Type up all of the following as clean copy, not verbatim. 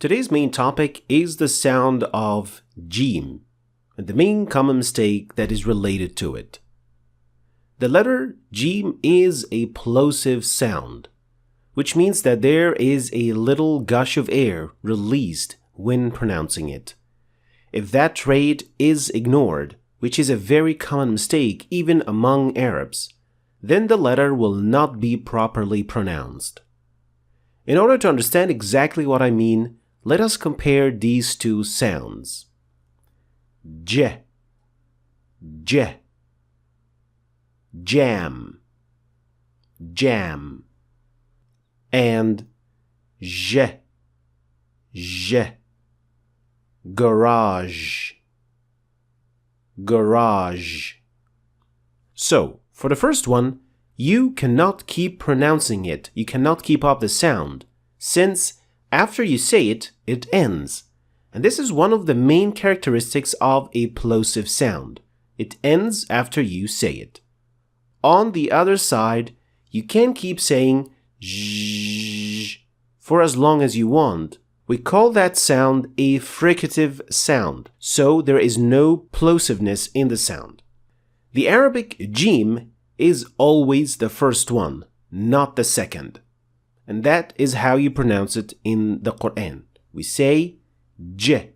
Today's main topic is the sound of jim and the main common mistake that is related to it. The letter jim is a plosive sound, which means that there is a little gush of air released when pronouncing it. If that trait is ignored, which is a very common mistake even among Arabs, then the letter will not be properly pronounced. In order to understand exactly what I mean, let us compare these two sounds. J, j, jam, jam, and j, j, garage, garage. So, for the first one, you cannot keep pronouncing it, you cannot keep up the sound, since after you say it, it ends. And this is one of the main characteristics of a plosive sound. It ends after you say it. On the other side, you can keep saying zh for as long as you want. We call that sound a fricative sound, so there is no plosiveness in the sound. The Arabic jim is always the first one, not the second. And that is how you pronounce it in the Quran. We say j,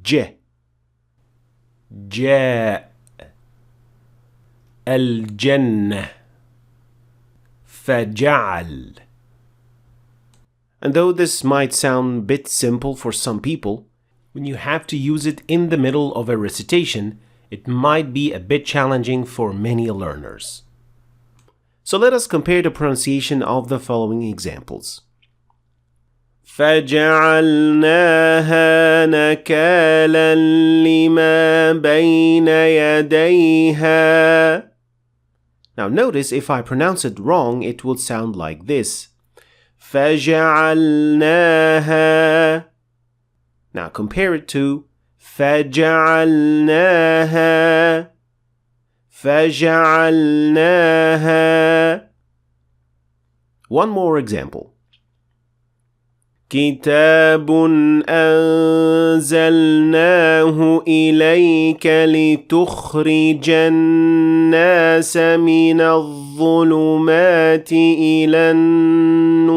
j, جاء الجنة فجعل. And though this might sound a bit simple for some people, when you have to use it in the middle of a recitation, it might be a bit challenging for many learners. So let us compare the pronunciation of the following examples. فَجَعَلْنَاهَا نَكَالًا لِمَا بَيْنَ يَدَيْهَا. Now notice if I pronounce it wrong, it would sound like this. فَجَعَلْنَاهَا. Now compare it to فَجَعَلْنَاهَا. فَجَعَلْنَاهَا. One more example. كِتَابٌ أَنزَلْنَاهُ إِلَيْكَ لِتُخْرِجَ النَّاسَ مِنَ الظُّلُمَاتِ إِلَى النُّورِ.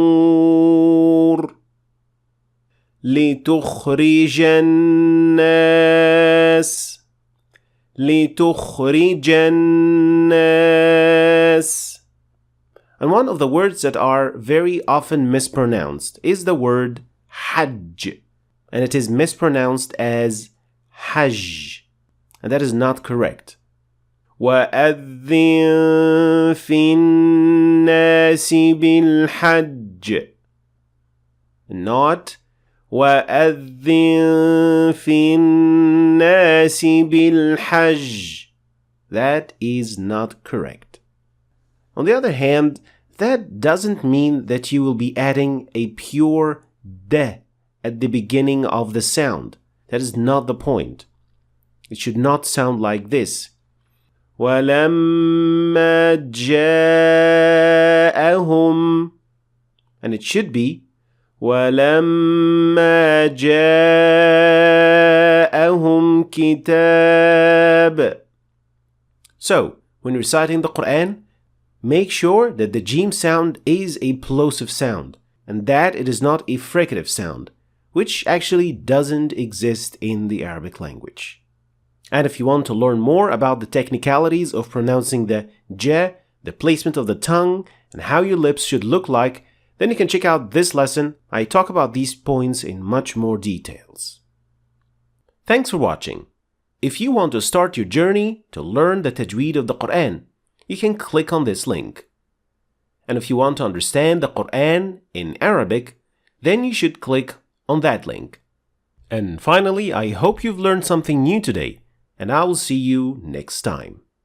لِتُخْرِجَ النَّاسَ. لِتُخْرِجَ النَّاسِ. And one of the words that are very often mispronounced is the word hajj, and it is mispronounced as hajj, and that is not correct. وَأَذِّن فِي النَّاسِ بِالْحَجِّ, not وَأَذِّن فِي النَّاسِ بِالْحَجِّ. That is not correct. On the other hand, that doesn't mean that you will be adding a pure d at the beginning of the sound. That is not the point. It should not sound like this. وَلَمَّا جَاءَهُمْ. And it should be وَلَمَّا جَاءَهُمْ كِتَابٌ. So, when reciting the Quran, make sure that the jim sound is a plosive sound and that it is not a fricative sound, which actually doesn't exist in the Arabic language. And if you want to learn more about the technicalities of pronouncing the j, the placement of the tongue, and how your lips should look like, then you can check out this lesson. I talk about these points in much more details. Thanks for watching. If you want to start your journey to learn the Tajweed of the Quran, you can click on this link. And if you want to understand the Quran in Arabic, then you should click on that link. And finally, I hope you've learned something new today, and I will see you next time.